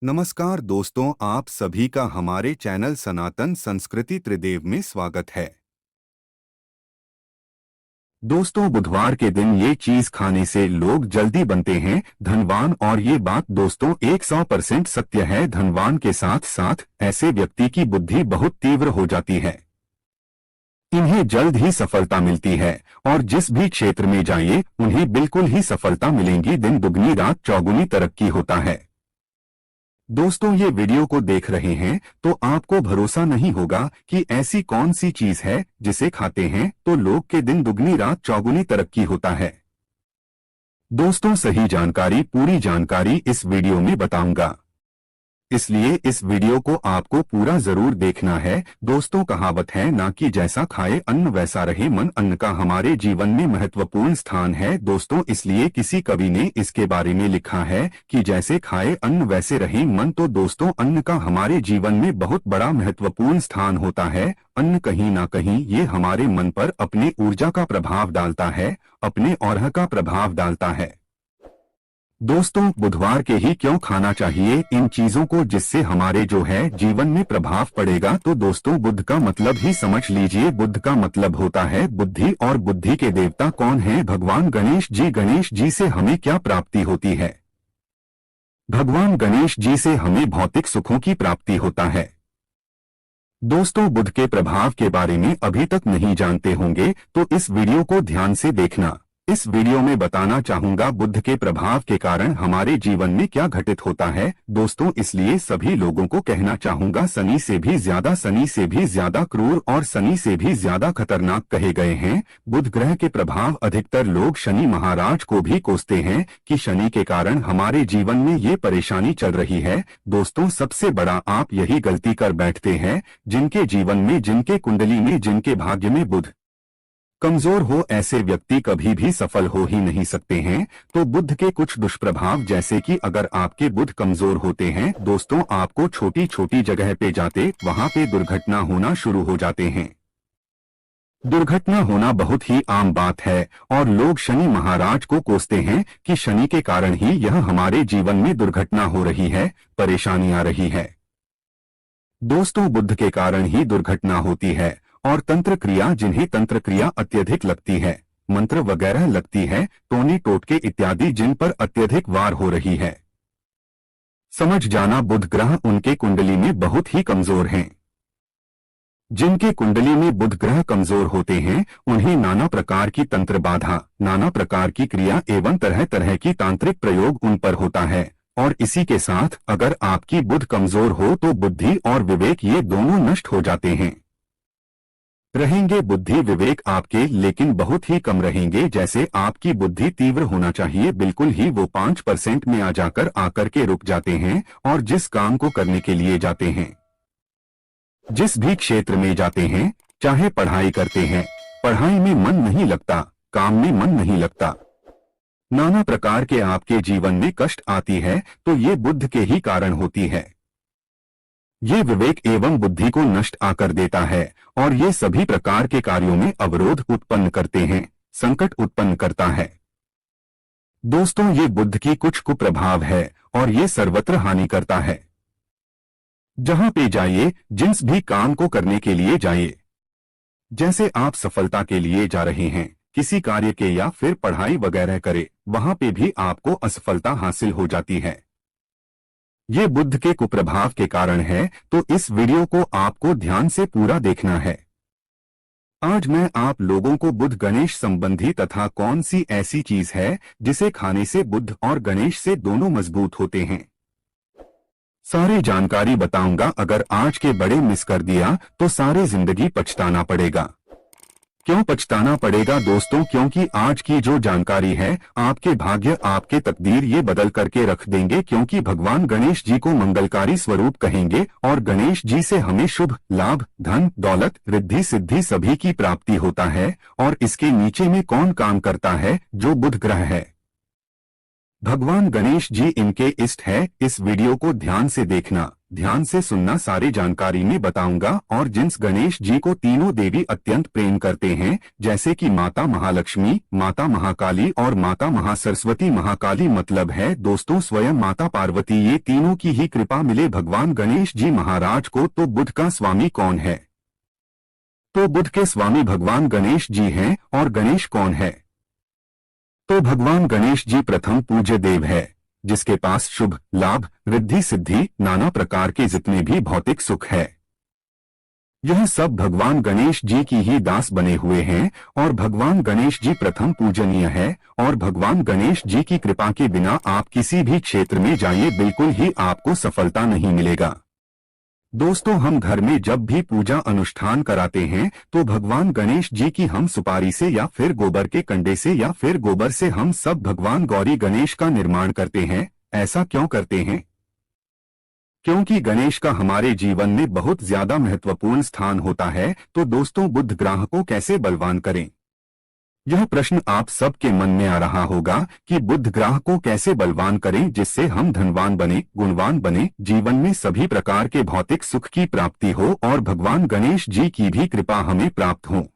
नमस्कार दोस्तों, आप सभी का हमारे चैनल सनातन संस्कृति त्रिदेव में स्वागत है। दोस्तों, बुधवार के दिन ये चीज खाने से लोग जल्दी बनते हैं धनवान, और ये बात दोस्तों 100% सत्य है। धनवान के साथ साथ ऐसे व्यक्ति की बुद्धि बहुत तीव्र हो जाती है। इन्हें जल्द ही सफलता मिलती है और जिस भी क्षेत्र में जाइए उन्हें बिल्कुल ही सफलता मिलेंगी। दिन दुगनी रात चौगुनी तरक्की होता है। दोस्तों, ये वीडियो को देख रहे हैं तो आपको भरोसा नहीं होगा कि ऐसी कौन सी चीज है जिसे खाते हैं तो लोग के दिन दुगनी रात चौगुनी तरक्की होता है। दोस्तों, सही जानकारी, पूरी जानकारी इस वीडियो में बताऊंगा, इसलिए इस वीडियो को आपको पूरा जरूर देखना है। दोस्तों, कहावत है ना कि जैसा खाए अन्न वैसा रहे मन। अन्न का हमारे जीवन में महत्वपूर्ण स्थान है दोस्तों, इसलिए किसी कवि ने इसके बारे में लिखा है कि जैसे खाए अन्न वैसे रहे मन। तो दोस्तों, अन्न का हमारे जीवन में बहुत बड़ा महत्वपूर्ण स्थान होता है। अन्न कहीं ना कहीं ये हमारे मन पर अपने ऊर्जा का प्रभाव डालता है, अपने औरह का प्रभाव डालता है। दोस्तों, बुधवार के ही क्यों खाना चाहिए इन चीजों को जिससे हमारे जो है जीवन में प्रभाव पड़ेगा। तो दोस्तों, बुध का मतलब ही समझ लीजिए। बुध का मतलब होता है बुद्धि, और बुद्धि के देवता कौन है? भगवान गणेश जी। गणेश जी से हमें क्या प्राप्ति होती है? भगवान गणेश जी से हमें भौतिक सुखों की प्राप्ति होता है। दोस्तों, बुध के प्रभाव के बारे में अभी तक नहीं जानते होंगे तो इस वीडियो को ध्यान से देखना। इस वीडियो में बताना चाहूंगा बुध के प्रभाव के कारण हमारे जीवन में क्या घटित होता है। दोस्तों, इसलिए सभी लोगों को कहना चाहूंगा, शनि से भी ज्यादा, शनि से भी ज्यादा क्रूर और शनि से भी ज्यादा खतरनाक कहे गए हैं बुध ग्रह के प्रभाव। अधिकतर लोग शनि महाराज को भी कोसते हैं कि शनि के कारण हमारे जीवन में ये परेशानी चल रही है। दोस्तों, सबसे बड़ा आप यही गलती कर बैठते हैं जिनके जीवन में, जिनके कुंडली में, जिनके भाग्य में बुध कमजोर हो, ऐसे व्यक्ति कभी भी सफल हो ही नहीं सकते हैं। तो बुध के कुछ दुष्प्रभाव, जैसे कि अगर आपके बुध कमजोर होते हैं दोस्तों, आपको छोटी छोटी जगह पे जाते वहां पे दुर्घटना होना शुरू हो जाते हैं। दुर्घटना होना बहुत ही आम बात है और लोग शनि महाराज को कोसते हैं कि शनि के कारण ही यह हमारे जीवन में दुर्घटना हो रही है, परेशानी आ रही है। दोस्तों, बुध के कारण ही दुर्घटना होती है। और तंत्र क्रिया, जिन्हें तंत्र क्रिया अत्यधिक लगती है, मंत्र वगैरह लगती है, टोने टोटके इत्यादि जिन पर अत्यधिक वार हो रही है, समझ जाना बुध ग्रह उनके कुंडली में बहुत ही कमजोर हैं। जिनके कुंडली में बुध ग्रह कमजोर होते हैं उन्हें नाना प्रकार की तंत्र बाधा, नाना प्रकार की क्रिया एवं तरह तरह की तांत्रिक प्रयोग उन पर होता है। और इसी के साथ अगर आपकी बुध कमजोर हो तो बुद्धि और विवेक ये दोनों नष्ट हो जाते हैं। रहेंगे बुद्धि विवेक आपके, लेकिन बहुत ही कम रहेंगे। जैसे आपकी बुद्धि तीव्र होना चाहिए, बिल्कुल ही वो 5% में आकर के रुक जाते हैं। और जिस काम को करने के लिए जाते हैं, जिस भी क्षेत्र में जाते हैं, चाहे पढ़ाई करते हैं, पढ़ाई में मन नहीं लगता, काम में मन नहीं लगता, नाना प्रकार के आपके जीवन में कष्ट आती है, तो ये बुध के ही कारण होती है। ये विवेक एवं बुद्धि को नष्ट आकर देता है और ये सभी प्रकार के कार्यों में अवरोध उत्पन्न करते हैं, संकट उत्पन्न करता है। दोस्तों, ये बुध की कुछ कुप्रभाव है और ये सर्वत्र हानि करता है। जहां पे जाइए, जिस भी काम को करने के लिए जाइए, जैसे आप सफलता के लिए जा रहे हैं किसी कार्य के या फिर पढ़ाई वगैरह करे, वहां पे भी आपको असफलता हासिल हो जाती है। ये बुध के कुप्रभाव के कारण है, तो इस वीडियो को आपको ध्यान से पूरा देखना है। आज मैं आप लोगों को बुध गणेश संबंधी तथा कौन सी ऐसी चीज है जिसे खाने से बुध और गणेश से दोनों मजबूत होते हैं, सारी जानकारी बताऊंगा। अगर आज के बड़े मिस कर दिया तो सारे जिंदगी पछताना पड़ेगा। क्यों पछताना पड़ेगा दोस्तों? क्योंकि आज की जो जानकारी है आपके भाग्य, आपके तकदीर ये बदल करके रख देंगे। क्योंकि भगवान गणेश जी को मंगलकारी स्वरूप कहेंगे और गणेश जी से हमें शुभ लाभ, धन दौलत, रिद्धि सिद्धि सभी की प्राप्ति होता है। और इसके नीचे में कौन काम करता है? जो बुध ग्रह है, भगवान गणेश जी इनके इष्ट है। इस वीडियो को ध्यान से देखना, ध्यान से सुनना, सारी जानकारी में बताऊंगा। और जिस गणेश जी को तीनों देवी अत्यंत प्रेम करते हैं, जैसे कि माता महालक्ष्मी, माता महाकाली और माता महासरस्वती। महाकाली मतलब है दोस्तों स्वयं माता पार्वती, ये तीनों की ही कृपा मिले भगवान गणेश जी महाराज को। तो बुध का स्वामी कौन है? तो बुध के स्वामी भगवान गणेश जी हैं। और गणेश कौन है? तो भगवान गणेश जी प्रथम पूज्य देव है, जिसके पास शुभ लाभ रिद्धि सिद्धि नाना प्रकार के जितने भी भौतिक सुख है, यह सब भगवान गणेश जी की ही दास बने हुए हैं। और भगवान गणेश जी प्रथम पूजनीय है। और भगवान गणेश जी की कृपा के बिना आप किसी भी क्षेत्र में जाइए, बिल्कुल ही आपको सफलता नहीं मिलेगा। दोस्तों, हम घर में जब भी पूजा अनुष्ठान कराते हैं तो भगवान गणेश जी की हम सुपारी से या फिर गोबर के कंडे से या फिर गोबर से हम सब भगवान गौरी गणेश का निर्माण करते हैं। ऐसा क्यों करते हैं? क्योंकि गणेश का हमारे जीवन में बहुत ज्यादा महत्वपूर्ण स्थान होता है। तो दोस्तों, बुध ग्रह को कैसे बलवान करें? यह प्रश्न आप सबके मन में आ रहा होगा कि बुध ग्रह को कैसे बलवान करें जिससे हम धनवान बने, गुणवान बने, जीवन में सभी प्रकार के भौतिक सुख की प्राप्ति हो और भगवान गणेश जी की भी कृपा हमें प्राप्त हो।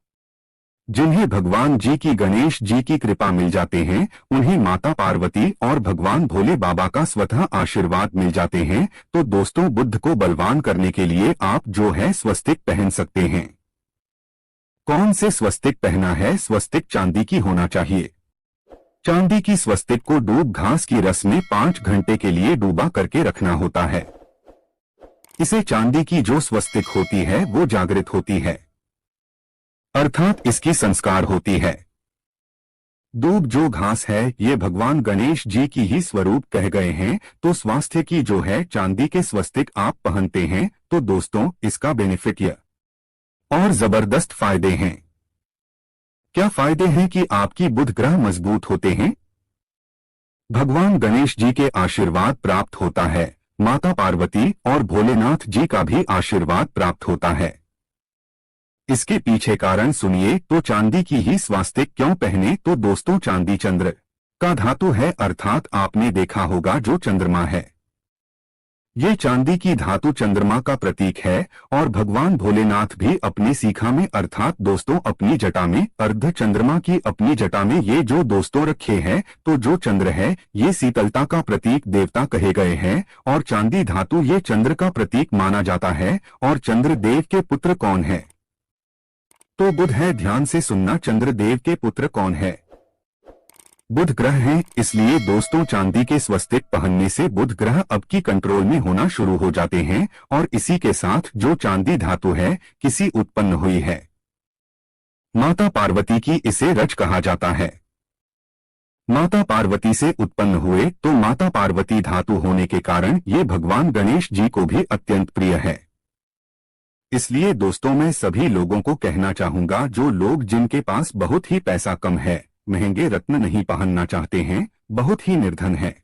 जिन्हें भगवान जी की गणेश जी की कृपा मिल जाते हैं, उन्हें माता पार्वती और भगवान भोले बाबा का स्वतः आशीर्वाद मिल जाते हैं। तो दोस्तों, बुध को बलवान करने के लिए आप जो है स्वस्तिक पहन सकते हैं। कौन से स्वस्तिक पहना है? स्वस्तिक चांदी की होना चाहिए। चांदी की स्वस्तिक को दूब घास की रस में 5 घंटे के लिए डूबा करके रखना होता है। इसे चांदी की जो स्वस्तिक होती है वो जागृत होती है, अर्थात इसकी संस्कार होती है। दूब जो घास है ये भगवान गणेश जी की ही स्वरूप कह गए हैं। तो स्वास्थ्य की जो है चांदी के स्वस्तिक आप पहनते हैं तो दोस्तों इसका बेनिफिट यह और जबरदस्त फायदे हैं। क्या फायदे हैं? कि आपकी बुध ग्रह मजबूत होते हैं, भगवान गणेश जी के आशीर्वाद प्राप्त होता है, माता पार्वती और भोलेनाथ जी का भी आशीर्वाद प्राप्त होता है। इसके पीछे कारण सुनिए। तो चांदी की ही स्वास्तिक क्यों पहने? तो दोस्तों, चांदी चंद्र का धातु है, अर्थात आपने देखा होगा जो चंद्रमा है, ये चांदी की धातु चंद्रमा का प्रतीक है। और भगवान भोलेनाथ भी अपनी सीखा में अर्थात दोस्तों अपनी जटा में अर्ध चंद्रमा की अपनी जटा में ये जो दोस्तों रखे हैं, तो जो चंद्र है ये शीतलता का प्रतीक देवता कहे गए हैं। और चांदी धातु ये चंद्र का प्रतीक माना जाता है। और चंद्र देव के पुत्र कौन है? तो बुध है। ध्यान से सुनना, चंद्र देव के पुत्र कौन है? बुध ग्रह है। इसलिए दोस्तों चांदी के स्वस्तिक पहनने से बुध ग्रह अब की कंट्रोल में होना शुरू हो जाते हैं। और इसी के साथ जो चांदी धातु है किसी उत्पन्न हुई है, माता पार्वती की, इसे रज कहा जाता है। माता पार्वती से उत्पन्न हुए तो माता पार्वती धातु होने के कारण ये भगवान गणेश जी को भी अत्यंत प्रिय है। इसलिए दोस्तों मैं सभी लोगों को कहना चाहूंगा, जो लोग जिनके पास बहुत ही पैसा कम है, महंगे रत्न नहीं पहनना चाहते हैं, बहुत ही निर्धन है,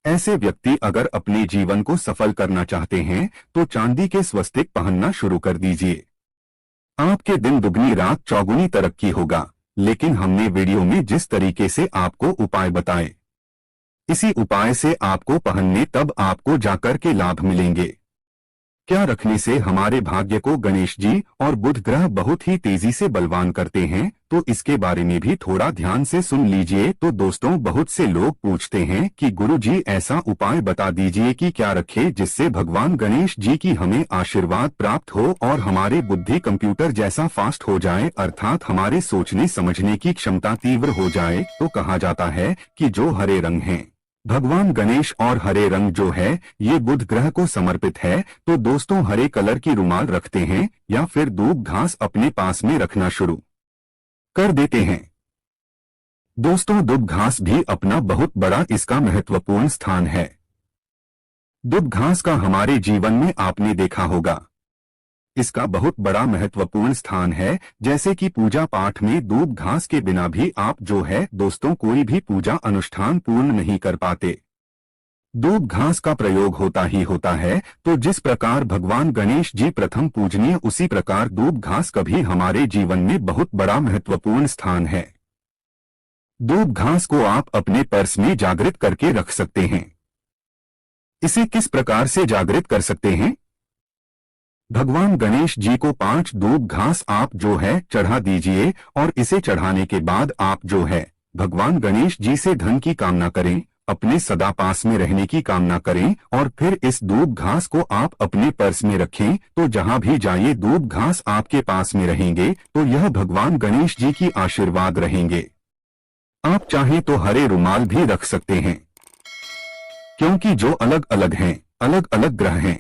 ऐसे व्यक्ति अगर अपने जीवन को सफल करना चाहते हैं तो चांदी के स्वस्तिक पहनना शुरू कर दीजिए। आपके दिन दुगनी रात चौगुनी तरक्की होगा। लेकिन हमने वीडियो में जिस तरीके से आपको उपाय बताए, इसी उपाय से आपको पहनने तब आपको जाकर के लाभ मिलेंगे। क्या रखने से हमारे भाग्य को गणेश जी और बुध ग्रह बहुत ही तेजी से बलवान करते हैं, तो इसके बारे में भी थोड़ा ध्यान से सुन लीजिए। तो दोस्तों बहुत से लोग पूछते हैं कि गुरु जी ऐसा उपाय बता दीजिए कि क्या रखे जिससे भगवान गणेश जी की हमें आशीर्वाद प्राप्त हो और हमारे बुद्धि कंप्यूटर जैसा फास्ट हो जाए, अर्थात हमारे सोचने समझने की क्षमता तीव्र हो जाए। तो कहा जाता है कि जो हरे रंग हैं, भगवान गणेश और हरे रंग जो है ये बुध ग्रह को समर्पित है। तो दोस्तों हरे कलर की रुमाल रखते हैं या फिर दूब घास अपने पास में रखना शुरू कर देते हैं। दोस्तों दूब घास भी अपना बहुत बड़ा इसका महत्वपूर्ण स्थान है। दूब घास का हमारे जीवन में आपने देखा होगा, इसका बहुत बड़ा महत्वपूर्ण स्थान है। जैसे कि पूजा पाठ में दूब घास के बिना भी आप जो है दोस्तों कोई भी पूजा अनुष्ठान पूर्ण नहीं कर पाते। दूब घास का प्रयोग होता ही होता है। तो जिस प्रकार भगवान गणेश जी प्रथम पूजनीय, उसी प्रकार दूब घास का भी हमारे जीवन में बहुत बड़ा महत्वपूर्ण स्थान है। दूब घास को आप अपने पर्स में जागृत करके रख सकते हैं। इसे किस प्रकार से जागृत कर सकते हैं? भगवान गणेश जी को 5 दूब घास आप जो है चढ़ा दीजिए और इसे चढ़ाने के बाद आप जो है भगवान गणेश जी से धन की कामना करें, अपने सदा पास में रहने की कामना करें और फिर इस दूब घास को आप अपने पर्स में रखें। तो जहां भी जाइए दूब घास आपके पास में रहेंगे तो यह भगवान गणेश जी की आशीर्वाद रहेंगे। आप चाहें तो हरे रुमाल भी रख सकते हैं, क्योंकि जो अलग अलग हैं, अलग अलग ग्रह हैं,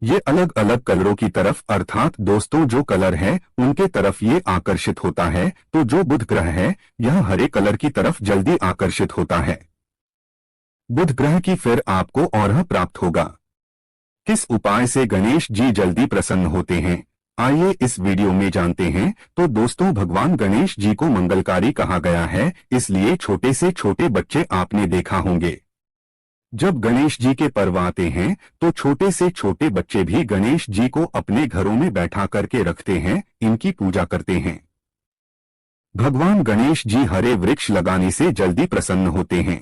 ये अलग अलग कलरों की तरफ अर्थात दोस्तों जो कलर है उनके तरफ ये आकर्षित होता है। तो जो बुध ग्रह है यह हरे कलर की तरफ जल्दी आकर्षित होता है। बुध ग्रह की फिर आपको और प्राप्त होगा। किस उपाय से गणेश जी जल्दी प्रसन्न होते हैं, आइए इस वीडियो में जानते हैं। तो दोस्तों भगवान गणेश जी को मंगलकारी कहा गया है, इसलिए छोटे से छोटे बच्चे आपने देखा होंगे। जब गणेश जी के पर्व आते हैं तो छोटे से छोटे बच्चे भी गणेश जी को अपने घरों में बैठा करके रखते हैं, इनकी पूजा करते हैं। भगवान गणेश जी हरे वृक्ष लगाने से जल्दी प्रसन्न होते हैं।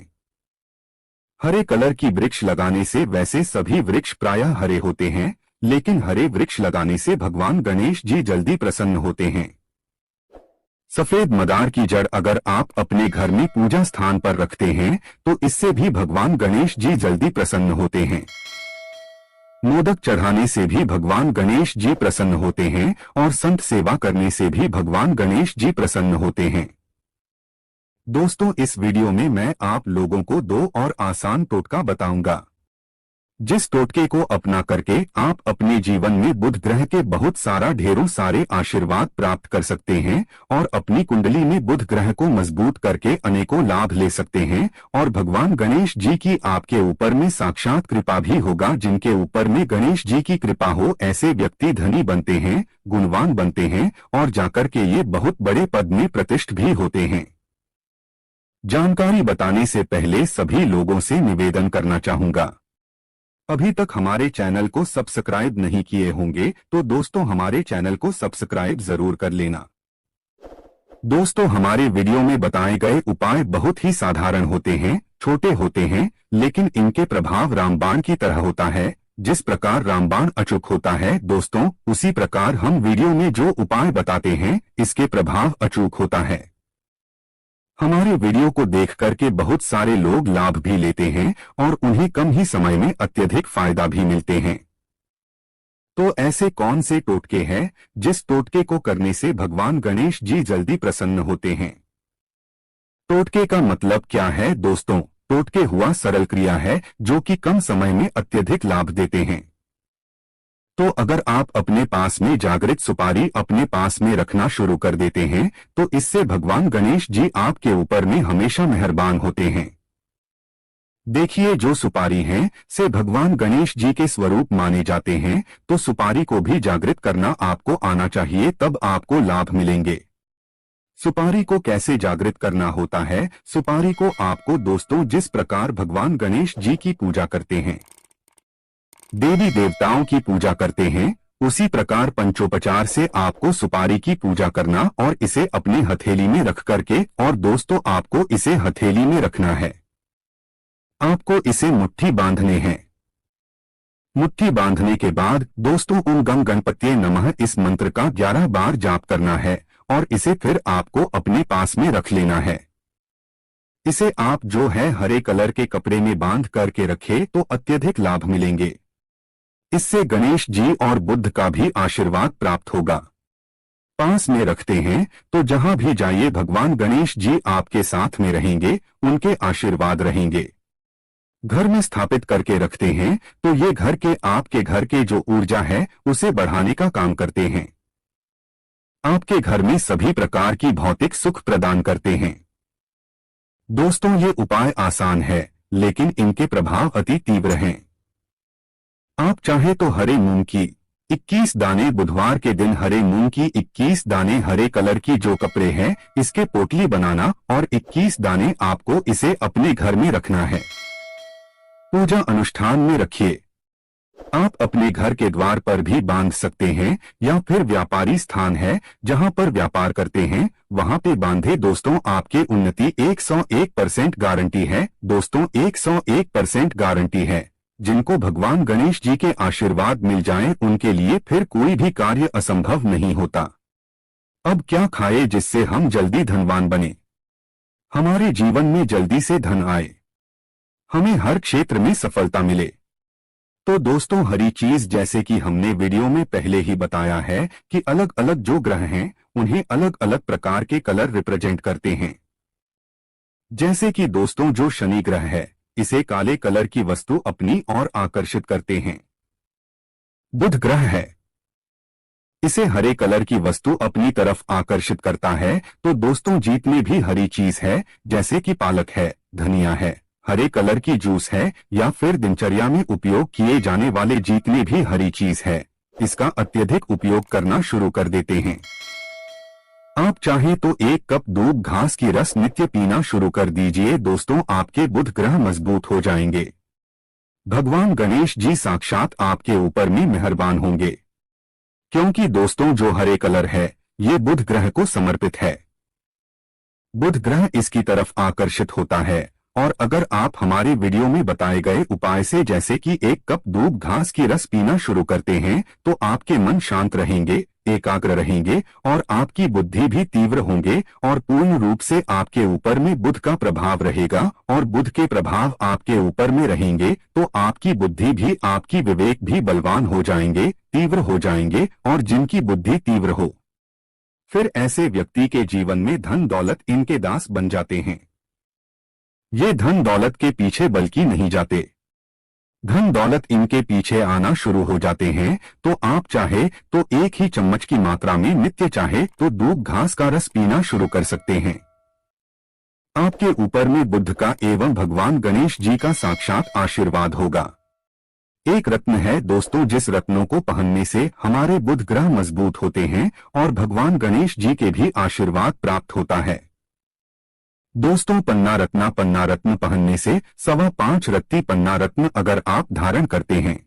हरे कलर की वृक्ष लगाने से वैसे सभी वृक्ष प्रायः हरे होते हैं, लेकिन हरे वृक्ष लगाने से भगवान गणेश जी जल्दी प्रसन्न होते हैं। सफेद मदार की जड़ अगर आप अपने घर में पूजा स्थान पर रखते हैं तो इससे भी भगवान गणेश जी जल्दी प्रसन्न होते हैं। मोदक चढ़ाने से भी भगवान गणेश जी प्रसन्न होते हैं और संत सेवा करने से भी भगवान गणेश जी प्रसन्न होते हैं। दोस्तों इस वीडियो में मैं आप लोगों को 2 और आसान टोटका बताऊंगा, जिस टोटके को अपना करके आप अपने जीवन में बुध ग्रह के बहुत सारा ढेरों सारे आशीर्वाद प्राप्त कर सकते हैं और अपनी कुंडली में बुध ग्रह को मजबूत करके अनेकों लाभ ले सकते हैं। और भगवान गणेश जी की आपके ऊपर में साक्षात कृपा भी होगा। जिनके ऊपर में गणेश जी की कृपा हो ऐसे व्यक्ति धनी बनते हैं, गुणवान बनते हैं और जाकर के ये बहुत बड़े पद में प्रतिष्ठित भी होते हैं। जानकारी बताने से पहले सभी लोगों से निवेदन करना चाहूंगा, अभी तक हमारे चैनल को सब्सक्राइब नहीं किए होंगे तो दोस्तों हमारे चैनल को सब्सक्राइब जरूर कर लेना। दोस्तों हमारे वीडियो में बताए गए उपाय बहुत ही साधारण होते हैं, छोटे होते हैं, लेकिन इनके प्रभाव रामबाण की तरह होता है। जिस प्रकार रामबाण अचूक होता है दोस्तों, उसी प्रकार हम वीडियो में जो उपाय बताते हैं इसके प्रभाव अचूक होता है। हमारे वीडियो को देख करके बहुत सारे लोग लाभ भी लेते हैं और उन्हें कम ही समय में अत्यधिक फायदा भी मिलते हैं। तो ऐसे कौन से टोटके हैं जिस टोटके को करने से भगवान गणेश जी जल्दी प्रसन्न होते हैं? टोटके का मतलब क्या है दोस्तों? टोटके हुआ सरल क्रिया है जो कि कम समय में अत्यधिक लाभ देते हैं। तो अगर आप अपने पास में जागृत सुपारी अपने पास में रखना शुरू कर देते हैं तो इससे भगवान गणेश जी आपके ऊपर में हमेशा मेहरबान होते हैं। देखिए जो सुपारी हैं से भगवान गणेश जी के स्वरूप माने जाते हैं, तो सुपारी को भी जागृत करना आपको आना चाहिए, तब आपको लाभ मिलेंगे। सुपारी को कैसे जागृत करना होता है? सुपारी को आपको दोस्तों जिस प्रकार भगवान गणेश जी की पूजा करते हैं, देवी देवताओं की पूजा करते हैं, उसी प्रकार पंचोपचार से आपको सुपारी की पूजा करना और इसे अपने हथेली में रख करके, और दोस्तों आपको इसे हथेली में रखना है। आपको इसे मुट्ठी बांधने हैं। मुट्ठी बांधने के बाद दोस्तों ओम गम गणपतये नमः इस मंत्र का 11 बार जाप करना है और इसे फिर आपको अपने पास में रख लेना है। इसे आप जो है हरे कलर के कपड़े में बांध करके रखे तो अत्यधिक लाभ मिलेंगे। इससे गणेश जी और बुद्ध का भी आशीर्वाद प्राप्त होगा। पास में रखते हैं तो जहां भी जाइए भगवान गणेश जी आपके साथ में रहेंगे, उनके आशीर्वाद रहेंगे। घर में स्थापित करके रखते हैं तो ये घर के आपके घर के जो ऊर्जा है उसे बढ़ाने का काम करते हैं। आपके घर में सभी प्रकार की भौतिक सुख प्रदान करते हैं। दोस्तों ये उपाय आसान है लेकिन इनके प्रभाव अति तीव्र हैं। आप चाहे तो हरे मूंग की 21 दाने, बुधवार के दिन हरे मूंग की 21 दाने हरे कलर की जो कपड़े हैं इसके पोटली बनाना और 21 दाने आपको इसे अपने घर में रखना है। पूजा अनुष्ठान में रखिए। आप अपने घर के द्वार पर भी बांध सकते हैं या फिर व्यापारी स्थान है जहां पर व्यापार करते हैं वहां पे बांधे। दोस्तों आपके उन्नति 101% गारंटी है। दोस्तों 101% गारंटी है। जिनको भगवान गणेश जी के आशीर्वाद मिल जाएं उनके लिए फिर कोई भी कार्य असंभव नहीं होता। अब क्या खाए जिससे हम जल्दी धनवान बने, हमारे जीवन में जल्दी से धन आए, हमें हर क्षेत्र में सफलता मिले? तो दोस्तों हरी चीज, जैसे कि हमने वीडियो में पहले ही बताया है कि अलग अलग जो ग्रह हैं उन्हें अलग अलग प्रकार के कलर रिप्रेजेंट करते हैं। जैसे कि दोस्तों जो शनि ग्रह है इसे काले कलर की वस्तु अपनी ओर आकर्षित करते हैं। बुध ग्रह है, इसे हरे कलर की वस्तु अपनी तरफ आकर्षित करता है। तो दोस्तों जीत में भी हरी चीज है, जैसे कि पालक है, धनिया है, हरे कलर की जूस है या फिर दिनचर्या में उपयोग किए जाने वाले जीतने भी हरी चीज है। इसका अत्यधिक उपयोग करना शुरू कर देते हैं। आप चाहें तो 1 कप दूब घास की रस नित्य पीना शुरू कर दीजिए। दोस्तों आपके बुध ग्रह मजबूत हो जाएंगे। भगवान गणेश जी साक्षात आपके ऊपर में मेहरबान होंगे, क्योंकि दोस्तों जो हरे कलर है ये बुध ग्रह को समर्पित है। बुध ग्रह इसकी तरफ आकर्षित होता है। और अगर आप हमारे वीडियो में बताए गए उपाय से जैसे कि 1 कप दूब घास की रस पीना शुरू करते हैं तो आपके मन शांत रहेंगे, एकाग्र रहेंगे और आपकी बुद्धि भी तीव्र होंगे और पूर्ण रूप से आपके ऊपर में बुध का प्रभाव रहेगा। और बुध के प्रभाव आपके ऊपर में रहेंगे तो आपकी बुद्धि भी, आपकी विवेक भी बलवान हो जाएंगे, तीव्र हो जाएंगे। और जिनकी बुद्धि तीव्र हो फिर ऐसे व्यक्ति के जीवन में धन दौलत इनके दास बन जाते हैं। ये धन दौलत के पीछे बल्कि नहीं जाते, धन दौलत इनके पीछे आना शुरू हो जाते हैं। तो आप चाहे तो 1 ही चम्मच की मात्रा में नित्य चाहे तो दूब घास का रस पीना शुरू कर सकते हैं। आपके ऊपर में बुध का एवं भगवान गणेश जी का साक्षात आशीर्वाद होगा। एक रत्न है दोस्तों जिस रत्नों को पहनने से हमारे बुध ग्रह मजबूत होते हैं और भगवान गणेश जी के भी आशीर्वाद प्राप्त होता है। दोस्तों पन्ना रत्न पहनने से 5.25 रत्ती पन्ना रत्न अगर आप धारण करते हैं,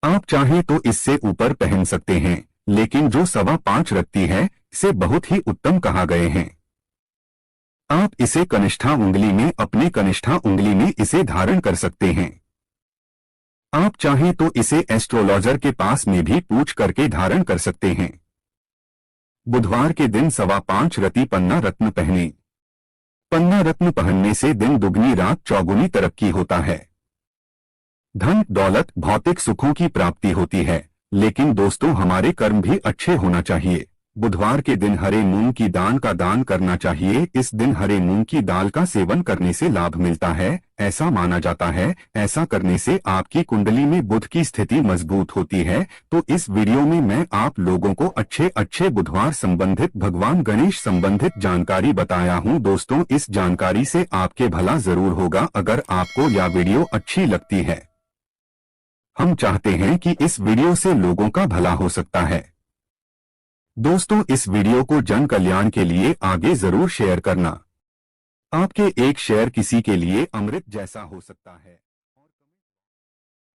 आप चाहें तो इससे ऊपर पहन सकते हैं, लेकिन जो 5.25 रत्ती है इसे बहुत ही उत्तम कहा गए हैं। आप इसे कनिष्ठा उंगली में, अपने कनिष्ठा उंगली में इसे धारण कर सकते हैं। आप चाहें तो इसे एस्ट्रोलॉजर के पास में भी पूछ करके धारण कर सकते हैं। बुधवार के दिन 5.25 रत्ती पन्ना रत्न पहने। पन्ना रत्न पहनने से दिन दुगनी रात चौगुनी तरक्की होता है। धन दौलत भौतिक सुखों की प्राप्ति होती है, लेकिन दोस्तों हमारे कर्म भी अच्छे होना चाहिए। बुधवार के दिन हरे मूंग की दाल का दान करना चाहिए। इस दिन हरे मूंग की दाल का सेवन करने से लाभ मिलता है, ऐसा माना जाता है। ऐसा करने से आपकी कुंडली में बुध की स्थिति मजबूत होती है। तो इस वीडियो में मैं आप लोगों को अच्छे बुधवार संबंधित, भगवान गणेश संबंधित जानकारी बताया हूं। दोस्तों इस जानकारी से आपके भला जरूर होगा। अगर आपको यह वीडियो अच्छी लगती है, हम चाहते हैं कि इस वीडियो से लोगों का भला हो सकता है। दोस्तों इस वीडियो को जन कल्याण के लिए आगे जरूर शेयर करना। आपके एक शेयर किसी के लिए अमृत जैसा हो सकता है।